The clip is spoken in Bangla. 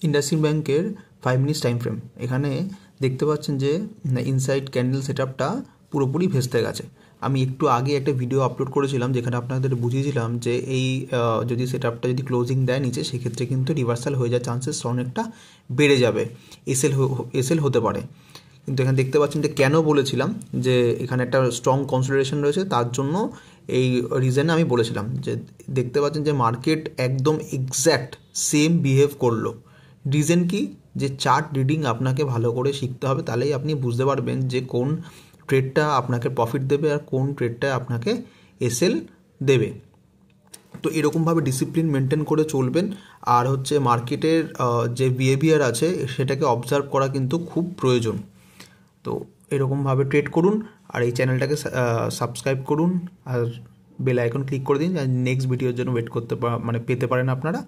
ইন্ডাসইন্ড ব্যাংকের 5 মিনিটস টাইম ফ্রেম। এখানে দেখতে পাচ্ছেন যে ইনসাইড ক্যান্ডেল সেটআপটা পুরোপুরি ভেস্তে গেছে। আমি একটু আগে একটা ভিডিও আপলোড করেছিলাম যেখানে আপনাদের বুঝিয়েছিলাম যে এই যদি সেটআপটা যদি ক্লোজিং দেয় নিচে, সেক্ষেত্রে কিন্তু রিভার্সাল হয়ে যাওয়ার চান্সেস অনেকটা বেড়ে যাবে, এসএল হতে পারে। কিন্তু এখানে দেখতে পাচ্ছেন যে কেন বলেছিলাম যে এখানে একটা স্ট্রং কনসিডারেশন রয়েছে, তার জন্য এই রিজনে আমি বলেছিলাম যে দেখতে পাচ্ছেন যে মার্কেট একদম এক্স্যাক্ট সেম বিহেভ করলো। রিজন কি? যে চার্ট রিডিং আপনাকে ভালো করে শিখতে হবে, তাহলেই আপনি বুঝতে পারবেন যে কোন ট্রেডটা আপনাকে প্রফিট দেবে আর কোন ট্রেডটা আপনাকে এসএল দেবে। তো এরকমভাবে ডিসিপ্লিন মেনটেন করে চলবেন। আর হচ্ছে মার্কেটের যে বিহেভিয়ার আছে সেটাকে অবজার্ভ করা কিন্তু খুব প্রয়োজন। তো এরকমভাবে ট্রেড করুন আর এই চ্যানেলটাকে সাবস্ক্রাইব করুন আর বেল আইকন ক্লিক করে দিন, আর নেক্সট ভিডিওর জন্য ওয়েট করতে পেতে পারেন আপনারা।